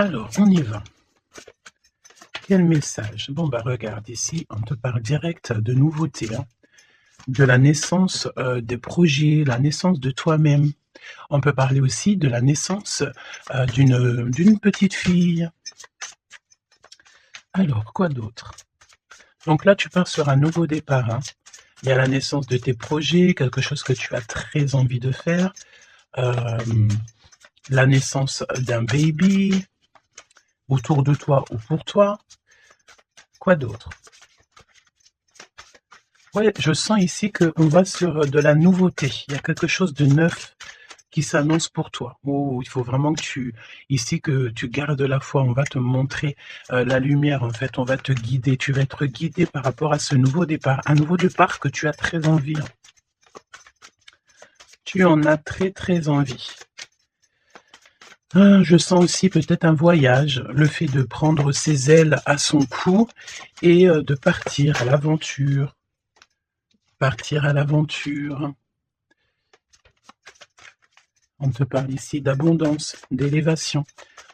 Alors, on y va. Quel message? Bon, bah regarde, ici, on te parle direct de nouveautés, hein, de la naissance des projets, la naissance de toi-même. On peut parler aussi de la naissance d'une petite fille. Alors, quoi d'autre? Donc là, tu pars sur un nouveau départ, hein. Il y a la naissance de tes projets, quelque chose que tu as très envie de faire, la naissance d'un baby, autour de toi ou pour toi. Quoi d'autre? Ouais, je sens ici qu'on va sur de la nouveauté. Il y a quelque chose de neuf qui s'annonce pour toi. Oh, il faut vraiment que tu gardes la foi. On va te montrer la lumière, en fait. On va te guider. Tu vas être guidé par rapport à ce nouveau départ. Un nouveau départ que tu as très envie. Tu en as très, très envie. Je sens aussi peut-être un voyage, le fait de prendre ses ailes à son cou et de partir à l'aventure. Partir à l'aventure. On te parle ici d'abondance, d'élévation.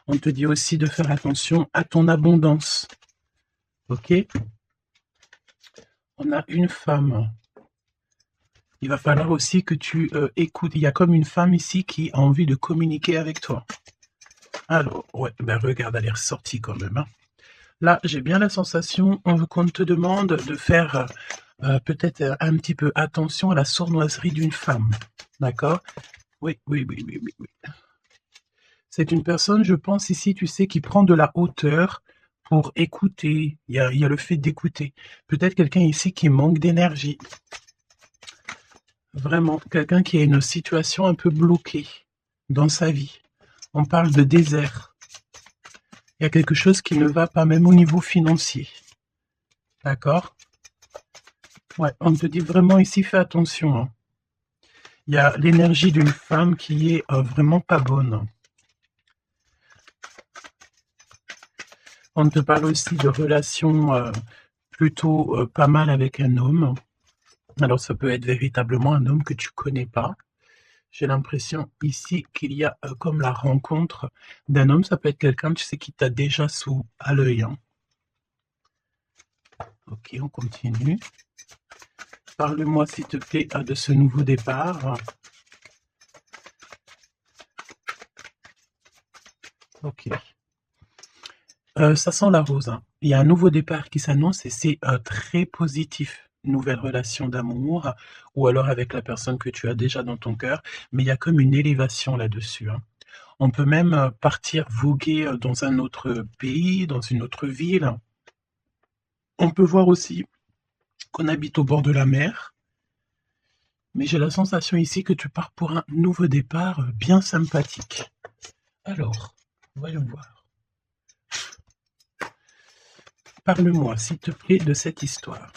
On te dit aussi de faire attention à ton abondance. Ok? On a une femme. Il va falloir aussi que tu écoutes. Il y a comme une femme ici qui a envie de communiquer avec toi. Alors, ouais, ben regarde, elle est ressortie quand même, hein. Là, j'ai bien la sensation qu'on te demande de faire peut-être un petit peu attention à la sournoiserie d'une femme. D'accord? Oui. C'est une personne, je pense ici, tu sais, qui prend de la hauteur pour écouter. Il y a le fait d'écouter. Peut-être quelqu'un ici qui manque d'énergie. Vraiment, quelqu'un qui a une situation un peu bloquée dans sa vie. On parle de désert. Il y a quelque chose qui ne va pas, même au niveau financier. D'accord? Ouais, on te dit vraiment ici, fais attention, hein. Il y a l'énergie d'une femme qui est vraiment pas bonne. On te parle aussi de relations plutôt pas mal avec un homme. Alors ça peut être véritablement un homme que tu connais pas. J'ai l'impression ici qu'il y a comme la rencontre d'un homme. Ça peut être quelqu'un, tu sais, qui t'a déjà à l'œil, hein. Ok, on continue. Parle-moi, s'il te plaît, de ce nouveau départ. Ok. Ça sent la rose, hein. Il y a un nouveau départ qui s'annonce et c'est très positif. Nouvelle relation d'amour ou alors avec la personne que tu as déjà dans ton cœur. Mais il y a comme une élévation là-dessus, hein. On peut même partir voguer dans un autre pays, dans une autre ville. On peut voir aussi qu'on habite au bord de la mer. Mais j'ai la sensation ici que tu pars pour un nouveau départ bien sympathique. Alors, voyons voir. Parle-moi, s'il te plaît, de cette histoire.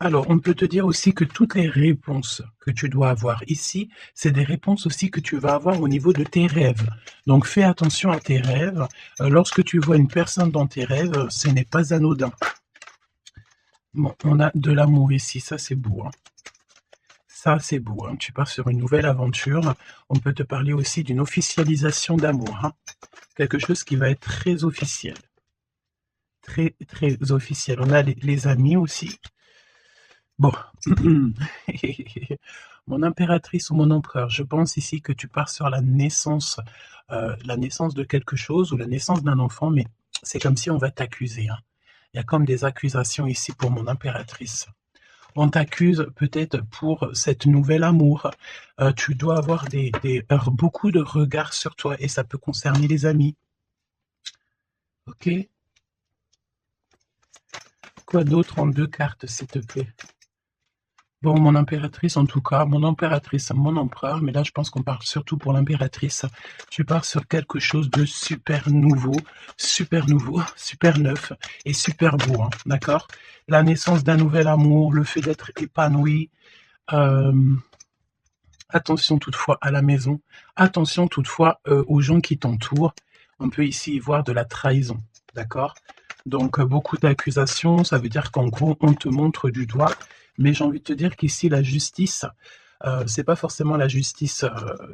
Alors, on peut te dire aussi que toutes les réponses que tu dois avoir ici, c'est des réponses aussi que tu vas avoir au niveau de tes rêves. Donc, fais attention à tes rêves. Lorsque tu vois une personne dans tes rêves, ce n'est pas anodin. Bon, on a de l'amour ici, ça c'est beau, hein. Ça c'est beau, hein. Tu pars sur une nouvelle aventure. On peut te parler aussi d'une officialisation d'amour, hein. Quelque chose qui va être très officiel. Très, très officiel. On a les amis aussi. Bon, mon impératrice ou mon empereur, je pense ici que tu pars sur la naissance de quelque chose ou la naissance d'un enfant, mais c'est comme si on va t'accuser, hein. Il y a comme des accusations ici pour mon impératrice. On t'accuse peut-être pour cette nouvelle amour. Tu dois avoir beaucoup de regards sur toi et ça peut concerner les amis. Ok? Quoi d'autre en 2 cartes, s'il te plaît? Bon, mon impératrice, en tout cas, mon impératrice, mon empereur, mais là, je pense qu'on parle surtout pour l'impératrice. Tu pars sur quelque chose de super nouveau, super neuf et super beau, hein, d'accord? La naissance d'un nouvel amour, le fait d'être épanoui. Attention toutefois à la maison, attention toutefois aux gens qui t'entourent. On peut ici y voir de la trahison, d'accord? Donc beaucoup d'accusations, ça veut dire qu'en gros, on te montre du doigt. Mais j'ai envie de te dire qu'ici, la justice c'est pas forcément la justice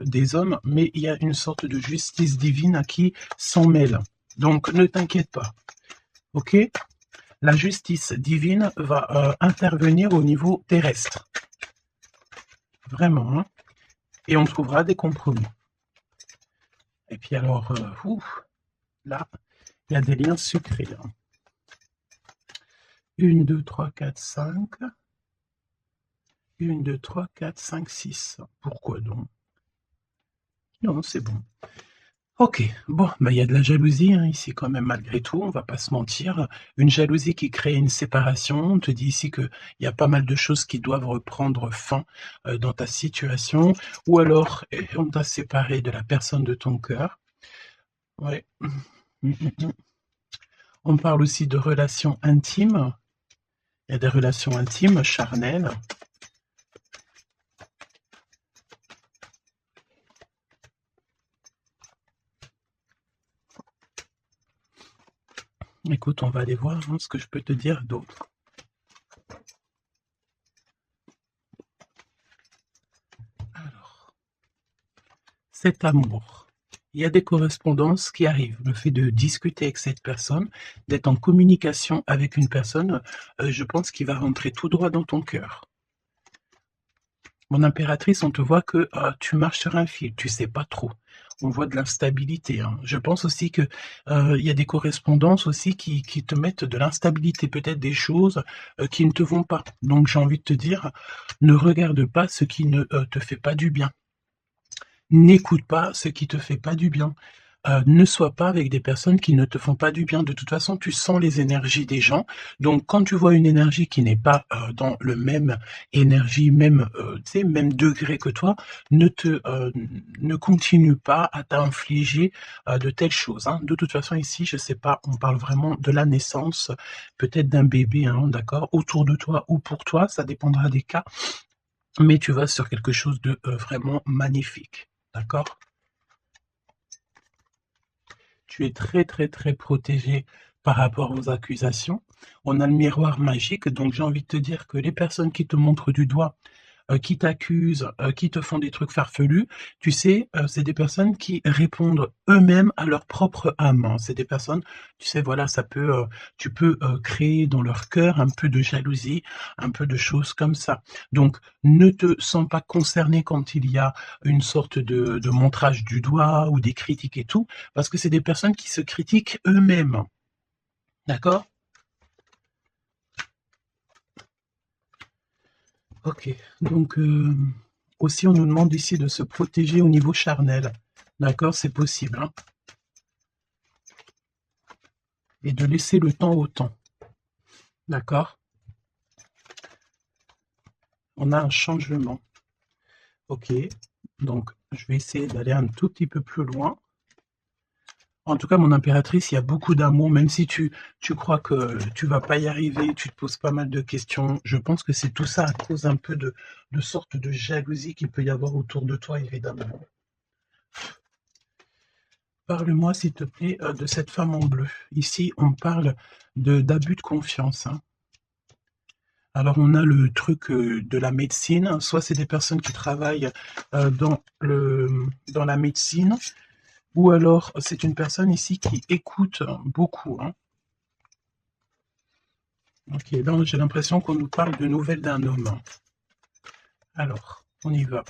des hommes, mais il y a une sorte de justice divine qui s'en mêle. Donc ne t'inquiète pas, ok? La justice divine va intervenir au niveau terrestre, vraiment, hein, et on trouvera des compromis. Et puis alors, là, il y a des liens secrets. 1, 2, 3, 4, 5. 1, 2, 3, 4, 5, 6. Pourquoi donc? Non, c'est bon. Ok, bon, bah, il y a de la jalousie hein, ici quand même malgré tout, on va pas se mentir. Une jalousie qui crée une séparation. On te dit ici qu'il y a pas mal de choses qui doivent reprendre fin dans ta situation. Ou alors, on t'a séparé de la personne de ton cœur. Ouais. On parle aussi de relations intimes. Il y a des relations intimes, charnelles. Écoute, on va aller voir hein, ce que je peux te dire d'autre. Alors, cet amour. Il y a des correspondances qui arrivent. Le fait de discuter avec cette personne, d'être en communication avec une personne, je pense qu'il va rentrer tout droit dans ton cœur. Mon impératrice, on te voit que tu marches sur un fil, tu sais pas trop. On voit de l'instabilité. Hein. Je pense aussi que il y a des correspondances aussi qui te mettent de l'instabilité, peut-être des choses qui ne te vont pas. Donc j'ai envie de te dire, ne regarde pas ce qui ne te fait pas du bien. N'écoute pas ce qui te fait pas du bien. Ne sois pas avec des personnes qui ne te font pas du bien. De toute façon, tu sens les énergies des gens. Donc, quand tu vois une énergie qui n'est pas dans le même énergie, même, tu sais, même degré que toi, ne continue pas à t'infliger de telles choses. Hein. De toute façon, ici, je sais pas, on parle vraiment de la naissance, peut-être d'un bébé, hein, d'accord, autour de toi ou pour toi, ça dépendra des cas. Mais tu vas sur quelque chose de vraiment magnifique, d'accord? Tu es très, très, très protégé par rapport aux accusations. On a le miroir magique, donc j'ai envie de te dire que les personnes qui te montrent du doigt, qui t'accusent, qui te font des trucs farfelus, tu sais, c'est des personnes qui répondent eux-mêmes à leur propre âme, hein. C'est des personnes, tu sais, voilà, ça peut, tu peux, créer dans leur cœur un peu de jalousie, un peu de choses comme ça. Donc ne te sens pas concerné quand il y a une sorte de montrage du doigt ou des critiques et tout, parce que c'est des personnes qui se critiquent eux-mêmes. D'accord? Ok, donc aussi on nous demande ici de se protéger au niveau charnel. D'accord, c'est possible. Hein, et de laisser le temps au temps. D'accord? On a un changement. Ok, donc je vais essayer d'aller un tout petit peu plus loin. En tout cas, mon impératrice, il y a beaucoup d'amour, même si tu crois que tu vas pas y arriver, tu te poses pas mal de questions. Je pense que c'est tout ça à cause un peu de sorte de jalousie qu'il peut y avoir autour de toi, évidemment. Parle-moi, s'il te plaît, de cette femme en bleu. Ici, on parle d'abus de confiance. Hein. Alors, on a le truc de la médecine. Soit c'est des personnes qui travaillent dans la médecine, ou alors c'est une personne ici qui écoute beaucoup. Hein. Ok, là j'ai l'impression qu'on nous parle de nouvelles d'un homme. Alors, on y va.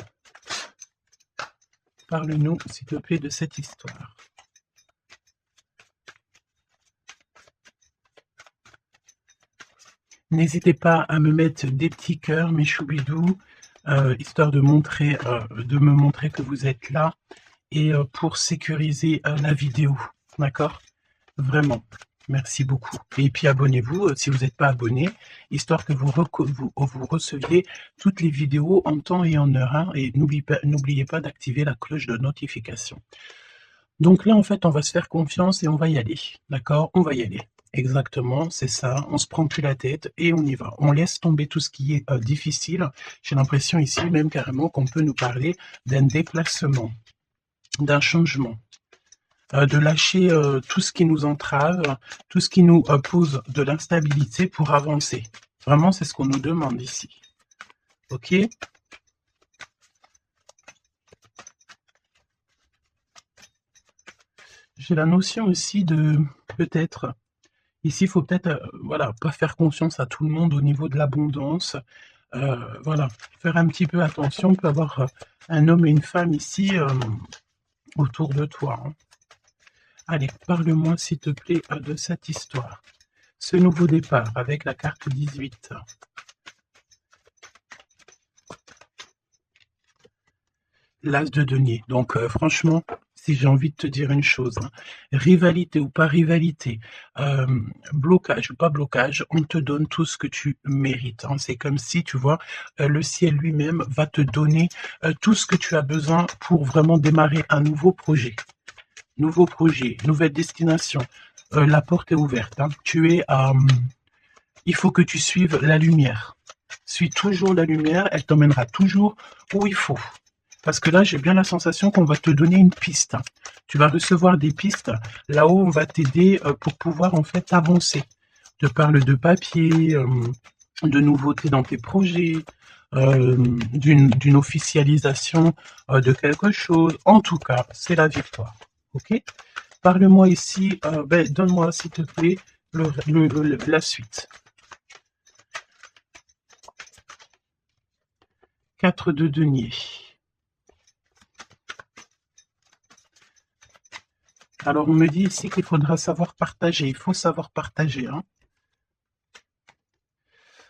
Parle-nous, s'il te plaît, de cette histoire. N'hésitez pas à me mettre des petits cœurs, mes choubidous, histoire de me montrer que vous êtes là et pour sécuriser la vidéo. D'accord? Vraiment. Merci beaucoup. Et puis abonnez-vous si vous n'êtes pas abonné, histoire que vous receviez toutes les vidéos en temps et en heure. Hein, et n'oubliez pas d'activer la cloche de notification. Donc là, en fait, on va se faire confiance et on va y aller. D'accord? On va y aller. Exactement, c'est ça. On se prend plus la tête et on y va. On laisse tomber tout ce qui est difficile. J'ai l'impression ici même carrément qu'on peut nous parler d'un déplacement, d'un changement. De lâcher tout ce qui nous entrave, tout ce qui nous pose de l'instabilité pour avancer. Vraiment, c'est ce qu'on nous demande ici. Ok? J'ai la notion aussi de peut-être, ici, il faut peut-être, voilà, pas faire confiance à tout le monde au niveau de l'abondance. Voilà, faire un petit peu attention. On peut avoir, un homme et une femme ici, autour de toi, hein. Allez, parle-moi s'il te plaît, de cette histoire. Ce nouveau départ avec la carte 18. L'as de denier. Donc, franchement, si j'ai envie de te dire une chose, hein, rivalité ou pas rivalité, blocage ou pas blocage, on te donne tout ce que tu mérites, hein. C'est comme si, tu vois, le ciel lui-même va te donner, tout ce que tu as besoin pour vraiment démarrer un nouveau projet. Nouveau projet, nouvelle destination. La porte est ouverte, hein. Il faut que tu suives la lumière. Suis toujours la lumière, elle t'emmènera toujours où il faut. Parce que là, j'ai bien la sensation qu'on va te donner une piste. Tu vas recevoir des pistes. Là-haut, on va t'aider pour pouvoir en fait avancer. Je te parle de papier, de nouveautés dans tes projets, d'une officialisation de quelque chose. En tout cas, c'est la victoire. Ok? Parle-moi ici, donne-moi s'il te plaît la suite. 4 de denier. Alors, on me dit ici qu'il faudra savoir partager. Il faut savoir partager, hein.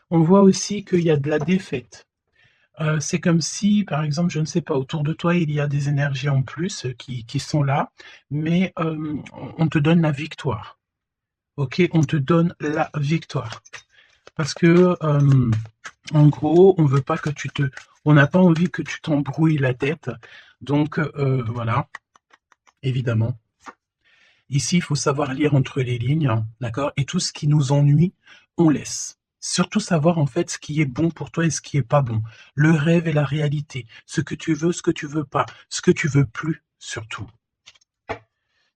On voit aussi qu'il y a de la défaite. C'est comme si, par exemple, je ne sais pas, autour de toi, il y a des énergies en plus qui sont là, mais on te donne la victoire. Ok, on te donne la victoire. Parce que, en gros, on veut pas que on n'a pas envie que tu t'embrouilles la tête. Donc, voilà, évidemment. Ici, il faut savoir lire entre les lignes, hein, d'accord? Et tout ce qui nous ennuie, on laisse. Surtout savoir en fait ce qui est bon pour toi et ce qui est pas bon. Le rêve et la réalité. Ce que tu veux, ce que tu veux pas. Ce que tu veux plus, surtout.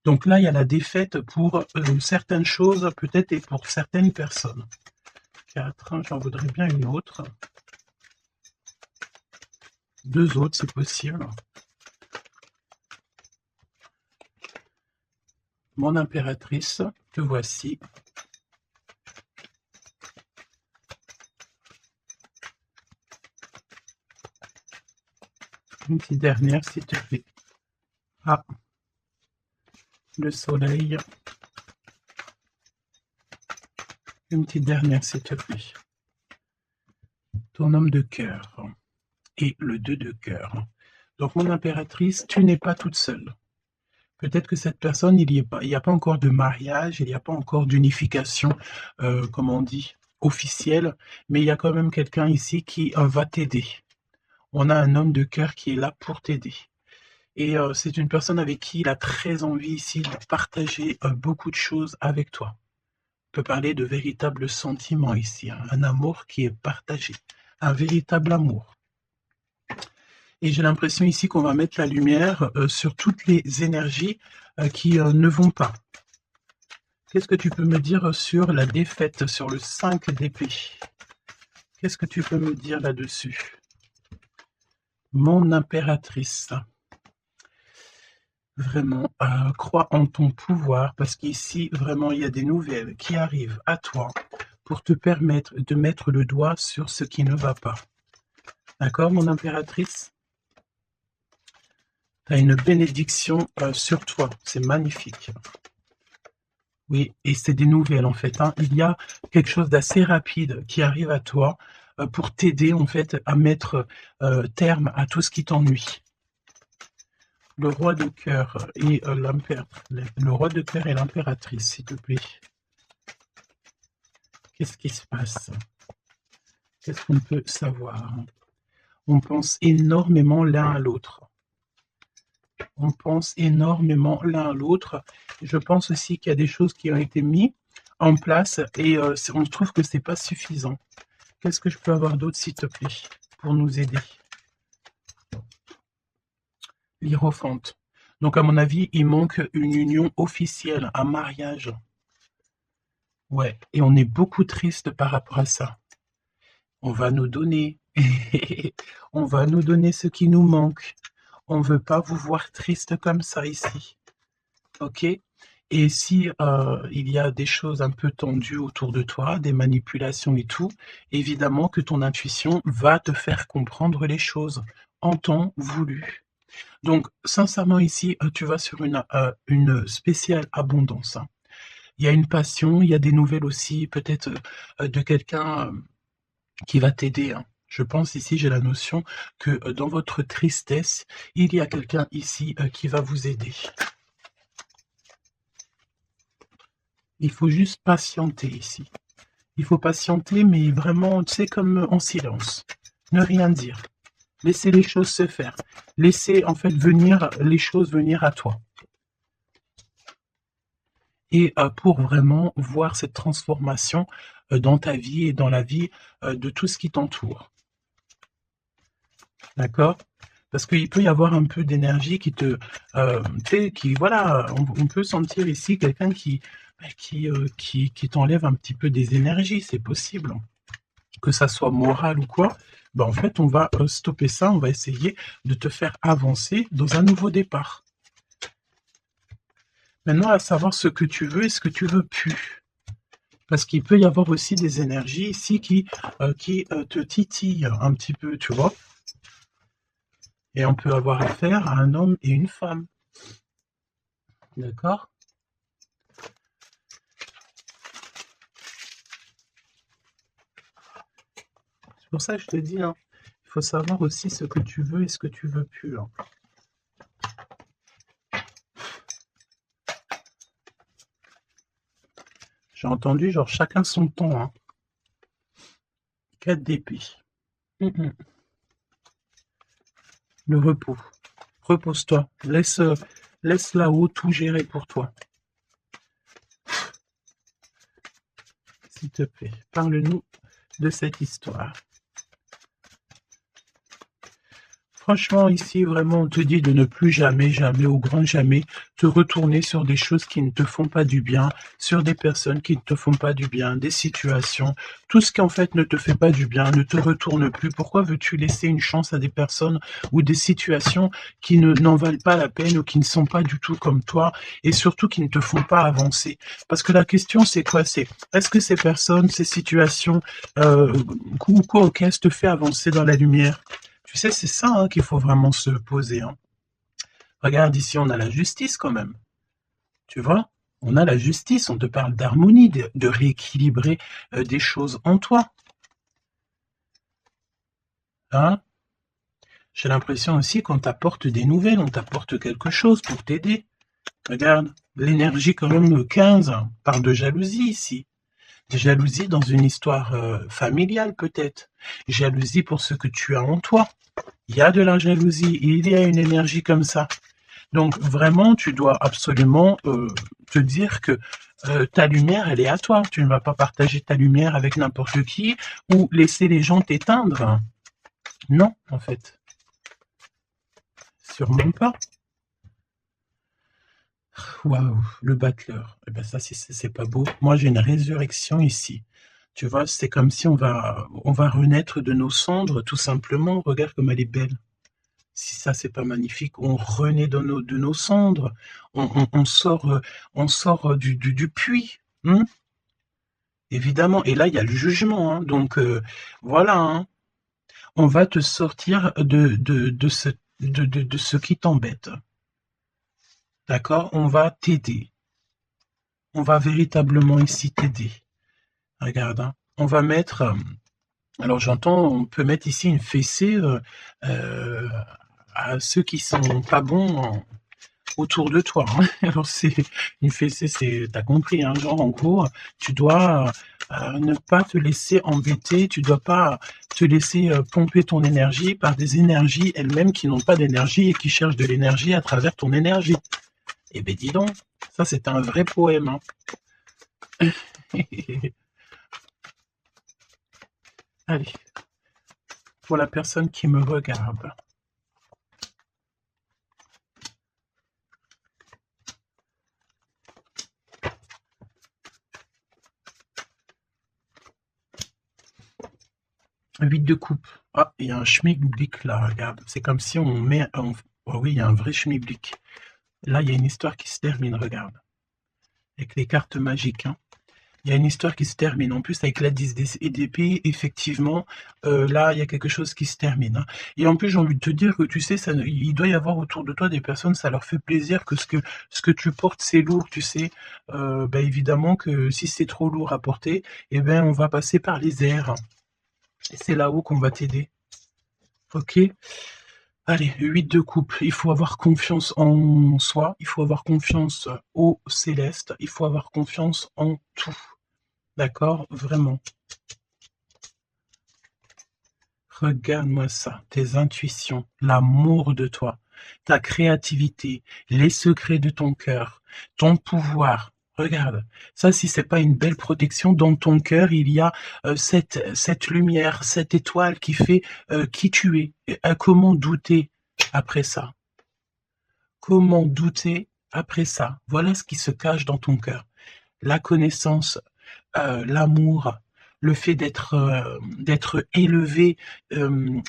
Donc là, il y a la défaite pour certaines choses, peut-être, et pour certaines personnes. 4, j'en voudrais bien une autre. 2 autres, c'est possible. Mon impératrice, te voici. Une petite dernière, s'il te plaît. Ah, le soleil. Une petite dernière, s'il te plaît. Ton homme de cœur et le 2 de cœur. Donc, mon impératrice, tu n'es pas toute seule. Peut-être que cette personne, il n'y a pas encore de mariage, il n'y a pas encore d'unification, comment on dit, officielle, mais il y a quand même quelqu'un ici qui va t'aider. On a un homme de cœur qui est là pour t'aider. Et c'est une personne avec qui il a très envie ici de partager beaucoup de choses avec toi. On peut parler de véritables sentiments ici, hein, un amour qui est partagé, un véritable amour. Et j'ai l'impression ici qu'on va mettre la lumière sur toutes les énergies qui ne vont pas. Qu'est-ce que tu peux me dire sur la défaite, sur le 5 d'épée? Qu'est-ce que tu peux me dire là-dessus? Mon impératrice. Vraiment, crois en ton pouvoir, parce qu'ici, vraiment, il y a des nouvelles qui arrivent à toi pour te permettre de mettre le doigt sur ce qui ne va pas. D'accord, mon impératrice? Tu as une bénédiction sur toi, c'est magnifique. Oui, et c'est des nouvelles en fait, hein. Il y a quelque chose d'assez rapide qui arrive à toi pour t'aider en fait à mettre terme à tout ce qui t'ennuie. Le roi de cœur et le roi de cœur et l'impératrice, s'il te plaît. Qu'est-ce qui se passe? Qu'est-ce qu'on peut savoir? On pense énormément l'un à l'autre. On pense énormément l'un à l'autre. Je pense aussi qu'il y a des choses qui ont été mises en place et on trouve que c'est pas suffisant. Qu'est-ce que je peux avoir d'autre, s'il te plaît, pour nous aider? L'Hiérophante. Donc, à mon avis, il manque une union officielle, un mariage. Ouais, et on est beaucoup triste par rapport à ça. On va nous donner, on va nous donner ce qui nous manque. On ne veut pas vous voir triste comme ça ici. ok? Et si il y a des choses un peu tendues autour de toi, des manipulations et tout, évidemment que ton intuition va te faire comprendre les choses en temps voulu. Donc sincèrement ici, tu vas sur une spéciale abondance, hein. Il y a une passion, il y a des nouvelles aussi peut-être, de quelqu'un, qui va t'aider, hein. Je pense ici, j'ai la notion que, dans votre tristesse, il y a quelqu'un ici, qui va vous aider. Il faut juste patienter ici. Il faut patienter, mais vraiment, tu sais, comme en silence. Ne rien dire. Laisser les choses se faire. Laisser, en fait, venir les choses venir à toi. Et pour vraiment voir cette transformation, dans ta vie et dans la vie, de tout ce qui t'entoure. D'accord? Parce qu'il peut y avoir un peu d'énergie qui te, tu sais, qui voilà, on peut sentir ici quelqu'un qui t'enlève un petit peu des énergies, c'est possible. Que ça soit moral ou quoi, ben en fait, on va, stopper ça, on va essayer de te faire avancer dans un nouveau départ. Maintenant, à savoir ce que tu veux et ce que tu veux plus. Parce qu'il peut y avoir aussi des énergies ici qui te titillent un petit peu, tu vois? Et on peut avoir affaire à un homme et une femme. D'accord? C'est pour ça que je te dis, hein, il faut savoir aussi ce que tu veux et ce que tu veux plus, hein. J'ai entendu genre chacun son temps, hein. 4 d'épée. Le repos. Repose-toi. Laisse là-haut tout gérer pour toi. S'il te plaît, parle-nous de cette histoire. Franchement, ici, vraiment, on te dit de ne plus jamais, jamais, au grand jamais, te retourner sur des choses qui ne te font pas du bien, sur des personnes qui ne te font pas du bien, des situations. Tout ce qui, en fait, ne te fait pas du bien, ne te retourne plus. Pourquoi veux-tu laisser une chance à des personnes ou des situations qui n'en valent pas la peine ou qui ne sont pas du tout comme toi et surtout qui ne te font pas avancer? Parce que la question, c'est quoi? C'est, est-ce que ces personnes, ces situations, ou quoi, ok, te fait avancer dans la lumière? Tu sais, c'est ça, hein, qu'il faut vraiment se poser, hein. Regarde ici, on a la justice quand même. Tu vois? On a la justice, on te parle d'harmonie, de rééquilibrer des choses en toi. Hein? J'ai l'impression aussi qu'on t'apporte des nouvelles, on t'apporte quelque chose pour t'aider. Regarde, l'énergie quand même 15 parle de jalousie ici. De jalousie dans une histoire familiale peut-être. Jalousie pour ce que tu as en toi. Il y a de la jalousie, il y a une énergie comme ça. Donc vraiment, tu dois absolument te dire que ta lumière, elle est à toi. Tu ne vas pas partager ta lumière avec n'importe qui ou laisser les gens t'éteindre. Non, en fait. Sûrement pas. Waouh, le battleur. Eh ben ça, c'est pas beau. Moi, j'ai une résurrection ici. Tu vois, c'est comme si on va renaître de nos cendres, tout simplement. Regarde comme elle est belle. Si ça, c'est pas magnifique, on renaît de nos cendres, on sort du puits, hein, évidemment. Et là, il y a le jugement, hein, donc voilà, hein. On va te sortir de ce qui t'embête, d'accord? On va t'aider, on va véritablement ici t'aider. Regarde, hein, on va mettre, alors j'entends, on peut mettre ici une fessée euh, à ceux qui sont pas bons autour de toi, hein. Alors c'est une fessée, t'as compris, hein, genre en gros, tu dois ne pas te laisser embêter, tu dois pas te laisser pomper ton énergie par des énergies elles-mêmes qui n'ont pas d'énergie et qui cherchent de l'énergie à travers ton énergie. Eh ben dis donc, ça c'est un vrai poème, hein. Allez, pour la personne qui me regarde. Huit de coupe. Ah, il y a un schmilblick là, regarde. C'est comme si on met... Oh oui, il y a un vrai schmilblick. Là, il y a une histoire qui se termine, regarde. Avec les cartes magiques, hein. Il y a une histoire qui se termine. En plus, avec la 10 d'épée, effectivement, là, il y a quelque chose qui se termine, hein. Et en plus, j'ai envie de te dire que, tu sais, il doit y avoir autour de toi des personnes, ça leur fait plaisir que ce que tu portes, c'est lourd, tu sais. Bah, évidemment que si c'est trop lourd à porter, eh ben, on va passer par les airs. Et c'est là-haut qu'on va t'aider. Ok? Allez, 8 de coupe. Il faut avoir confiance en soi, il faut avoir confiance au céleste, il faut avoir confiance en tout. D'accord? Vraiment. Regarde-moi ça, tes intuitions, l'amour de toi, ta créativité, les secrets de ton cœur, ton pouvoir. Regarde, ça, si c'est pas une belle protection, dans ton cœur, il y a cette lumière, cette étoile qui fait qui tu es. Et, comment douter après ça? Comment douter après ça? Voilà ce qui se cache dans ton cœur. La connaissance, l'amour, le fait d'être élevé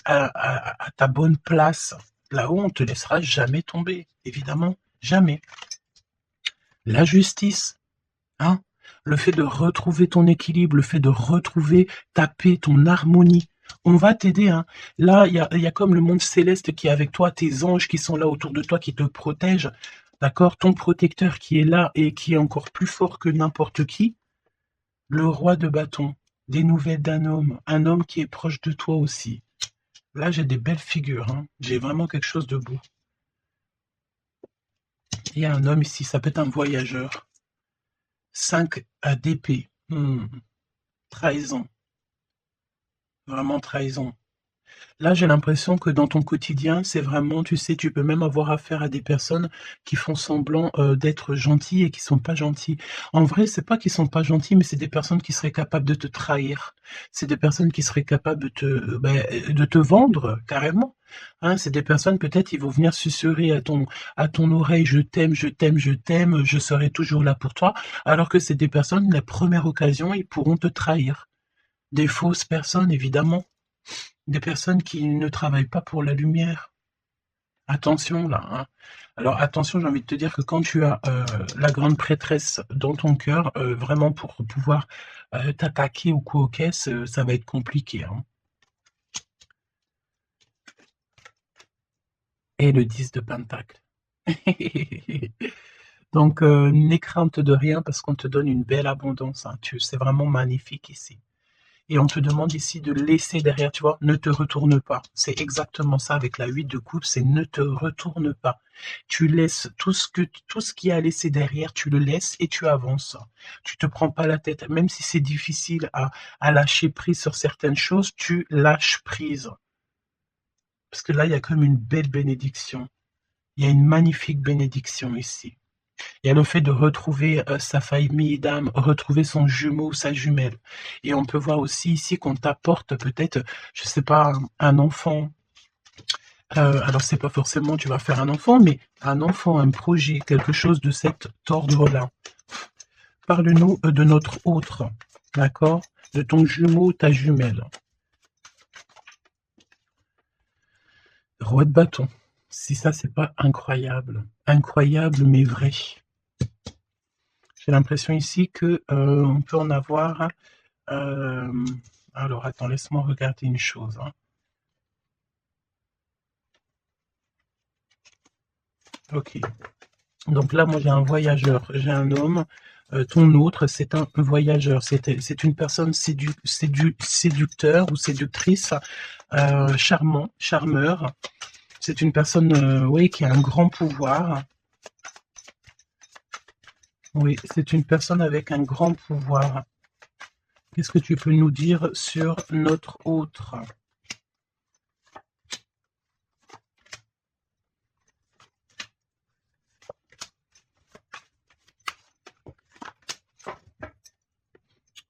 à ta bonne place, là-haut, on ne te laissera jamais tomber, évidemment, jamais. La justice, hein, le fait de retrouver ton équilibre, le fait de retrouver ta paix, ton harmonie. On va t'aider, hein. Là, il y a comme le monde céleste qui est avec toi, tes anges qui sont là autour de toi, qui te protègent, d'accord? Ton protecteur qui est là et qui est encore plus fort que n'importe qui. Le roi de bâton, des nouvelles d'un homme, un homme qui est proche de toi aussi. Là, j'ai des belles figures, hein. J'ai vraiment quelque chose de beau. Il y a un homme ici, ça peut être un voyageur. 5 d'épée. Trahison. Vraiment trahison. Là, j'ai l'impression que dans ton quotidien, c'est vraiment, tu sais, tu peux même avoir affaire à des personnes qui font semblant d'être gentilles et qui sont pas gentilles. En vrai, c'est pas qu'ils sont pas gentils, mais c'est des personnes qui seraient capables de te trahir. C'est des personnes qui seraient capables de te vendre carrément. Hein, c'est des personnes, peut-être, ils vont venir susurrer à ton oreille, je t'aime, je t'aime, je t'aime, je serai toujours là pour toi. Alors que c'est des personnes, la première occasion, ils pourront te trahir. Des fausses personnes, évidemment. Des personnes qui ne travaillent pas pour la lumière. Attention là, hein. Alors attention, j'ai envie de te dire que quand tu as la grande prêtresse dans ton cœur, vraiment pour pouvoir t'attaquer ou quoi aux caisses, ça va être compliqué, hein. Et le 10 de Pentacle. Donc n'aie crainte de rien parce qu'on te donne une belle abondance, hein. C'est vraiment magnifique ici. Et on te demande ici de laisser derrière, tu vois, ne te retourne pas. C'est exactement ça avec la 8 de coupe, c'est ne te retourne pas. Tu laisses tout ce qu'il y a à laisser derrière, tu le laisses et tu avances. Tu te prends pas la tête, même si c'est difficile à lâcher prise sur certaines choses, tu lâches prise. Parce que là, il y a comme une belle bénédiction. Il y a une magnifique bénédiction ici. Il y a le fait de retrouver sa famille d'âme, retrouver son jumeau, sa jumelle. Et on peut voir aussi ici qu'on t'apporte peut-être, je sais pas, un enfant. Alors c'est pas forcément tu vas faire un enfant, mais un enfant, un projet, quelque chose de cet ordre-là. Parle-nous de notre autre, d'accord? De ton jumeau, ta jumelle. Roi de bâton. Si ça, c'est pas incroyable. Incroyable, mais vrai. J'ai l'impression ici que on peut en avoir. Alors, attends, laisse-moi regarder une chose, hein. Ok. Donc là, moi, j'ai un voyageur, j'ai un homme. Ton autre, c'est un voyageur. C'est une personne séducteur ou séductrice, charmant, charmeur. C'est une personne, oui, qui a un grand pouvoir. Oui, c'est une personne avec un grand pouvoir. Qu'est-ce que tu peux nous dire sur notre autre?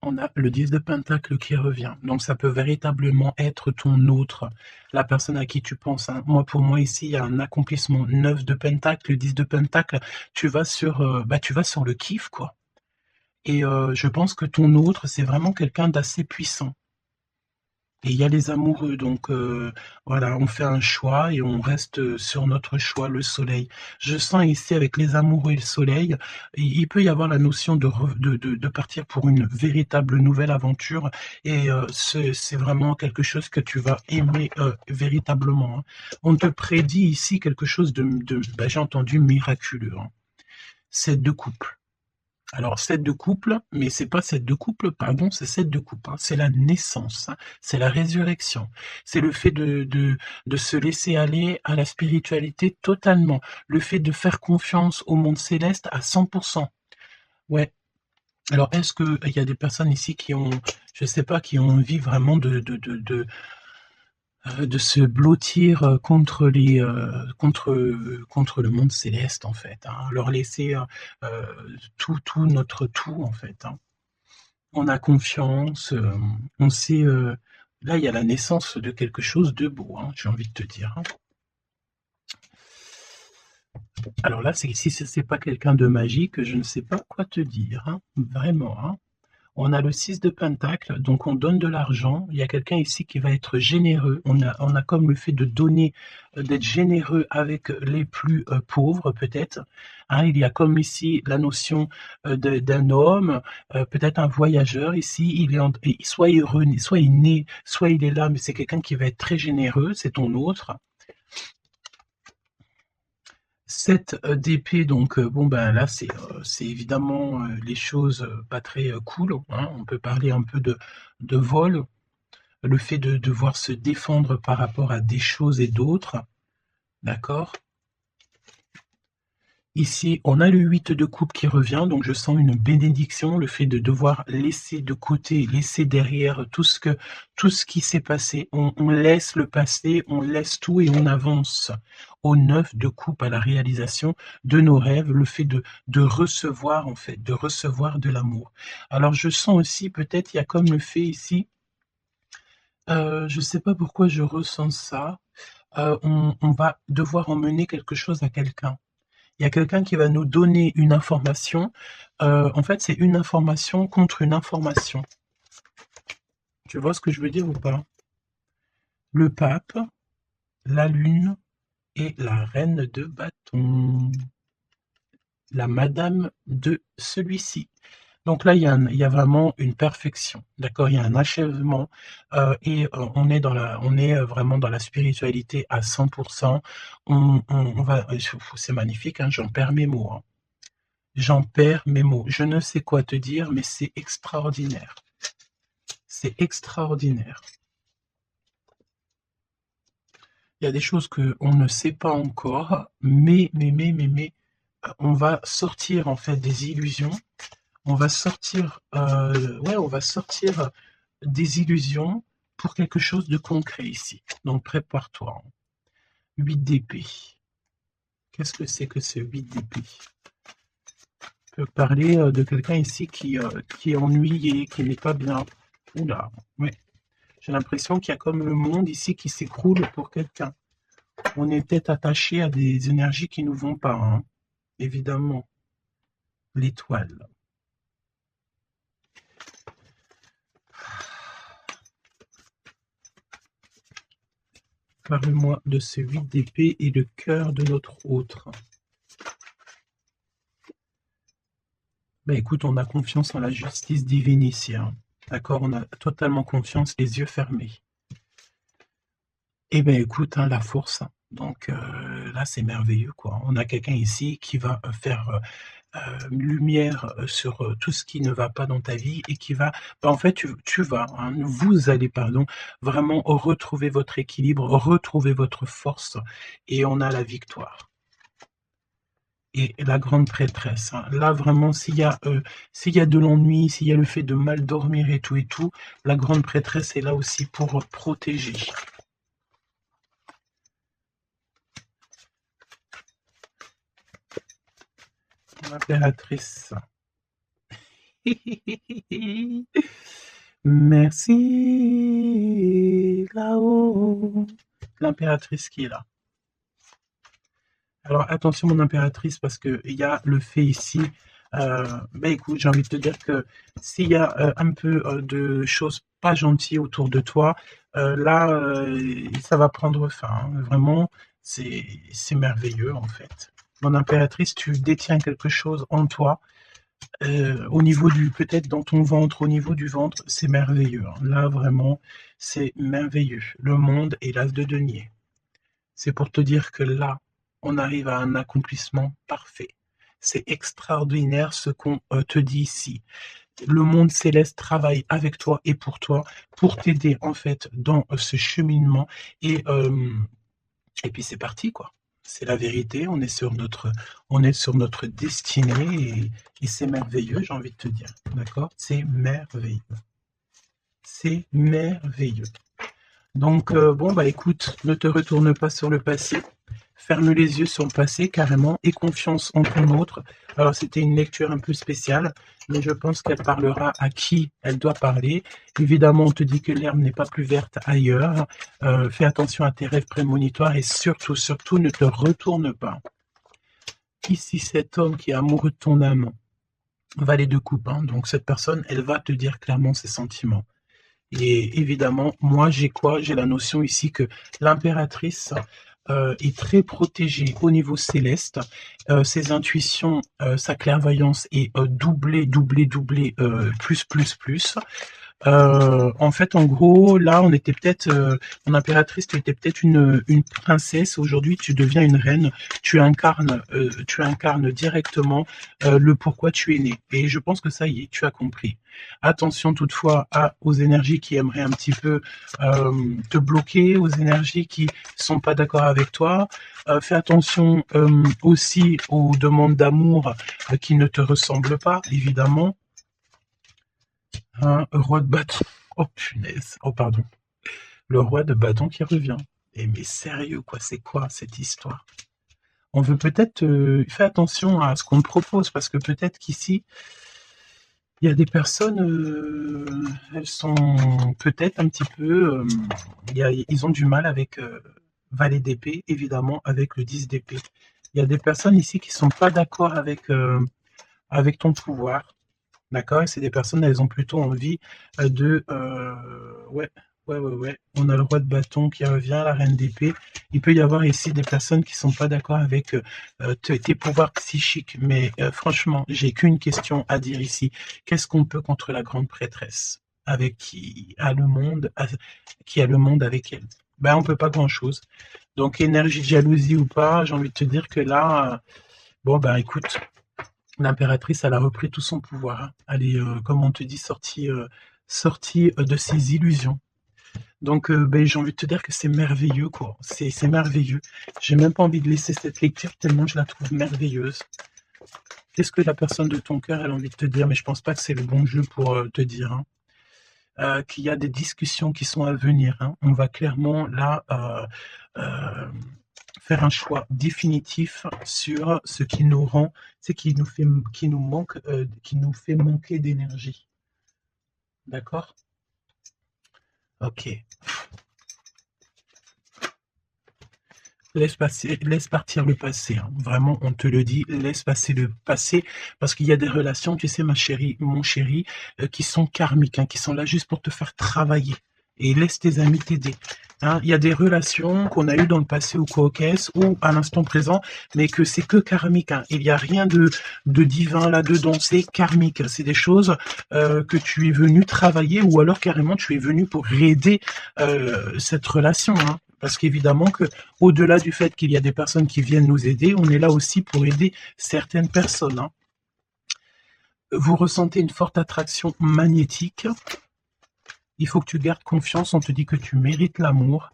On a le 10 de Pentacle qui revient. Donc ça peut véritablement être ton autre, la personne à qui tu penses, hein. Moi, pour moi, ici, il y a un accomplissement. 9 de Pentacle, 10 de Pentacle, tu vas sur le kiff, quoi. Et je pense que ton autre, c'est vraiment quelqu'un d'assez puissant. Et il y a les amoureux, donc voilà, on fait un choix et on reste sur notre choix, le soleil. Je sens ici avec les amoureux et le soleil, il peut y avoir la notion de partir pour une véritable nouvelle aventure et c'est vraiment quelque chose que tu vas aimer véritablement, hein. On te prédit ici quelque chose ben, j'ai entendu miraculeux, hein. 7 de couple. Alors 7 de couple, mais c'est pas 7 de couple, pardon, c'est 7 de couple, hein. C'est la naissance, hein. C'est la résurrection. C'est le fait de se laisser aller à la spiritualité totalement. Le fait de faire confiance au monde céleste à 100%. Ouais. Alors, est-ce qu'il y a des personnes ici qui ont, je sais pas, qui ont envie vraiment de se blottir contre le monde céleste, en fait, hein. Leur laisser tout notre tout, en fait, hein. On a confiance, on sait, là, il y a la naissance de quelque chose de beau, hein, j'ai envie de te dire, hein. Alors là, si c'est pas quelqu'un de magique, je ne sais pas quoi te dire, hein, vraiment, hein. On a le 6 de pentacle, donc on donne de l'argent. Il y a quelqu'un ici qui va être généreux. On a comme le fait de donner, d'être généreux avec les plus pauvres, peut-être, hein. Il y a comme ici la notion d'un homme, peut-être un voyageur ici. Soit heureux, soit il naît, soit il est là, mais c'est quelqu'un qui va être très généreux, c'est ton autre. 7 d'épée, donc bon, ben, là, c'est évidemment, les choses, pas très, cool, hein. On peut parler un peu de vol, le fait de devoir se défendre par rapport à des choses et d'autres, d'accord? Ici, on a le 8 de coupe qui revient, donc je sens une bénédiction, le fait de devoir laisser de côté, laisser derrière tout ce qui s'est passé. On laisse le passé, on laisse tout et on avance au 9 de coupe, à la réalisation de nos rêves, le fait de recevoir, en fait, de recevoir de l'amour. Alors je sens aussi, peut-être, il y a comme le fait ici, je sais pas pourquoi je ressens ça, on va devoir emmener quelque chose à quelqu'un. Il y a quelqu'un qui va nous donner une information. En fait, c'est une information contre une information. Tu vois ce que je veux dire ou pas? Le pape, la lune et la reine de bâton. La madame de celui-ci. Donc là, il y a vraiment une perfection, d'accord? Il y a un achèvement et on est vraiment dans la spiritualité à 100%. On va, c'est magnifique, hein, j'en perds mes mots, hein. J'en perds mes mots. Je ne sais quoi te dire, mais c'est extraordinaire. C'est extraordinaire. Il y a des choses qu'on ne sait pas encore, mais on va sortir en fait des illusions. On va sortir, ouais, on va sortir des illusions pour quelque chose de concret ici. Donc prépare-toi. 8 d'épée. Qu'est-ce que c'est que ce 8 d'épée? On peut parler de quelqu'un ici qui est ennuyé, qui n'est pas bien. Oula, ouais. J'ai l'impression qu'il y a comme le monde ici qui s'écroule pour quelqu'un. On est peut-être attaché à des énergies qui nous vont pas, hein. Évidemment. L'étoile. Parle-moi de ce 8 d'épée et le cœur de notre autre. Ben écoute, on a confiance en la justice divine ici, hein. D'accord, on a totalement confiance, les yeux fermés. Eh ben écoute, hein, la force. Donc là, c'est merveilleux, quoi. On a quelqu'un ici qui va faire lumière sur tout ce qui ne va pas dans ta vie et qui va, ben, en fait, tu vas, hein, vous allez, pardon, vraiment retrouver votre équilibre, retrouver votre force et on a la victoire. Et la grande prêtresse, hein. Là, vraiment, s'il y a de l'ennui, s'il y a le fait de mal dormir et tout, la grande prêtresse est là aussi pour protéger. L'impératrice. Merci là-haut. L'impératrice qui est là. Alors attention mon impératrice parce qu'il y a le fait ici Écoute, j'ai envie de te dire que s'il y a un peu de choses pas gentilles autour de toi, là, ça va prendre fin, hein. Vraiment, c'est merveilleux en fait. Mon impératrice, tu détiens quelque chose en toi, au niveau du peut-être dans ton ventre, au niveau du ventre, c'est merveilleux, hein. Là, vraiment, c'est merveilleux. Le monde est l'as de denier. C'est pour te dire que là, on arrive à un accomplissement parfait. C'est extraordinaire ce qu'on te dit ici. Le monde céleste travaille avec toi et pour t'aider en fait dans ce cheminement et, et puis c'est parti quoi. C'est la vérité, on est sur notre destinée et c'est merveilleux, j'ai envie de te dire. D'accord? C'est merveilleux. C'est merveilleux. Donc, bon, bah écoute, ne te retourne pas sur le passé. Ferme les yeux sur le passé carrément et confiance en ton autre. Alors, c'était une lecture un peu spéciale, mais je pense qu'elle parlera à qui elle doit parler. Évidemment, on te dit que l'herbe n'est pas plus verte ailleurs. Fais attention à tes rêves prémonitoires et surtout, surtout, ne te retourne pas. Ici, cet homme qui est amoureux de ton âme, valet de coupe, hein, donc cette personne, elle va te dire clairement ses sentiments. Et évidemment, moi, j'ai quoi? J'ai la notion ici que l'impératrice est très protégée au niveau céleste. Ses intuitions, sa clairvoyance est doublée, doublée, doublée, plus, plus, plus. En fait, en gros, là, on était peut-être, mon impératrice, tu étais peut-être une princesse. Aujourd'hui, tu deviens une reine. Tu incarnes directement le pourquoi tu es né. Et je pense que ça y est, tu as compris. Attention toutefois aux énergies qui aimeraient un petit peu te bloquer, aux énergies qui sont pas d'accord avec toi. Fais attention aussi aux demandes d'amour qui ne te ressemblent pas, évidemment. Un roi de bâton. Oh punaise. Oh pardon. Le roi de bâton qui revient. Mais sérieux quoi, c'est quoi cette histoire? On veut peut-être faire attention à ce qu'on te propose parce que peut-être qu'ici il y a des personnes, elles sont peut-être un petit peu, ils ont du mal avec valet d'épée, évidemment, avec le 10 d'épée. Il y a des personnes ici qui sont pas d'accord avec ton pouvoir. D'accord? Et c'est des personnes, elles ont plutôt envie de... ouais, ouais, ouais, ouais. On a le roi de bâton qui revient, la reine d'épée. Il peut y avoir ici des personnes qui sont pas d'accord avec tes pouvoirs psychiques. Mais franchement, j'ai qu'une question à dire ici. Qu'est-ce qu'on peut contre la grande prêtresse avec qui a le monde, qui a le monde avec elle? Ben, on peut pas grand-chose. Donc, énergie de jalousie ou pas, j'ai envie de te dire que là, bon, ben, écoute, l'impératrice, elle a repris tout son pouvoir, hein. Elle est, comme on te dit, sortie de ses illusions. Donc, j'ai envie de te dire que c'est merveilleux, quoi. C'est merveilleux. J'ai même pas envie de laisser cette lecture tellement je la trouve merveilleuse. Qu'est-ce que la personne de ton cœur elle a envie de te dire? Mais je pense pas que c'est le bon jeu pour te dire, hein. Qu'il y a des discussions qui sont à venir, hein. On va clairement là faire un choix définitif sur ce qui nous rend, c'est qui nous manque, qui nous fait manquer d'énergie. D'accord? Ok. Laisse partir le passé, hein. Vraiment, on te le dit, laisse passer le passé, parce qu'il y a des relations, tu sais, ma chérie, mon chéri, qui sont karmiques, hein, qui sont là juste pour te faire travailler. Et laisse tes amis t'aider, hein. Il y a des relations qu'on a eues dans le passé ou cocasse ou à l'instant présent, mais que c'est que karmique, hein. Il n'y a rien de divin là-dedans, c'est karmique. C'est des choses que tu es venu travailler ou alors carrément tu es venu pour aider cette relation, hein. Parce qu'évidemment que, au-delà du fait qu'il y a des personnes qui viennent nous aider, on est là aussi pour aider certaines personnes, hein. Vous ressentez une forte attraction magnétique. Il faut que tu gardes confiance. On te dit que tu mérites l'amour.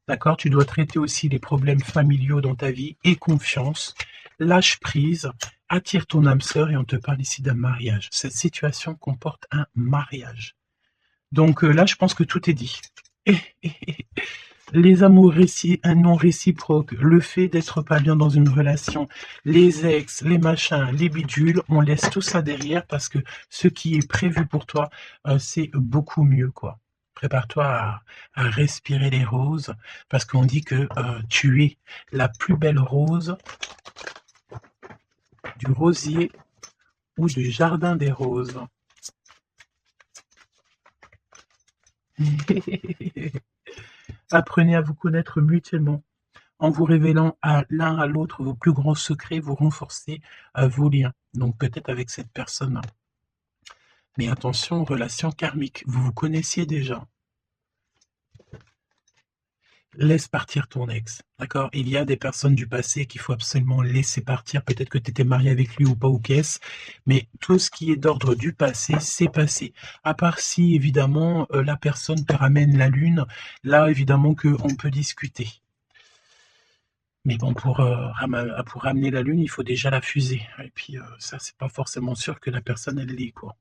D'accord? Tu dois traiter aussi les problèmes familiaux dans ta vie et confiance. Lâche prise. Attire ton âme sœur et on te parle ici d'un mariage. Cette situation comporte un mariage. Donc là, je pense que tout est dit. Les amours non réciproques, le fait d'être pas bien dans une relation, les ex, les machins, les bidules, on laisse tout ça derrière parce que ce qui est prévu pour toi, c'est beaucoup mieux, quoi. Prépare-toi à respirer les roses parce qu'on dit que tu es la plus belle rose du rosier ou du jardin des roses. Apprenez à vous connaître mutuellement. En vous révélant à l'un à l'autre vos plus grands secrets, vous renforcez vos liens. Donc peut-être avec cette personne. Mais attention, relation karmique, vous vous connaissiez déjà. Laisse partir ton ex, d'accord? Il y a des personnes du passé qu'il faut absolument laisser partir. Peut-être que tu étais marié avec lui ou pas, ou qu'est-ce, mais tout ce qui est d'ordre du passé, c'est passé. À part si, évidemment, la personne te ramène la lune, là, évidemment, qu'on peut discuter. Mais bon, pour ramener la lune, il faut déjà la fuser. Et puis, ça, c'est pas forcément sûr que la personne, elle l'est, quoi.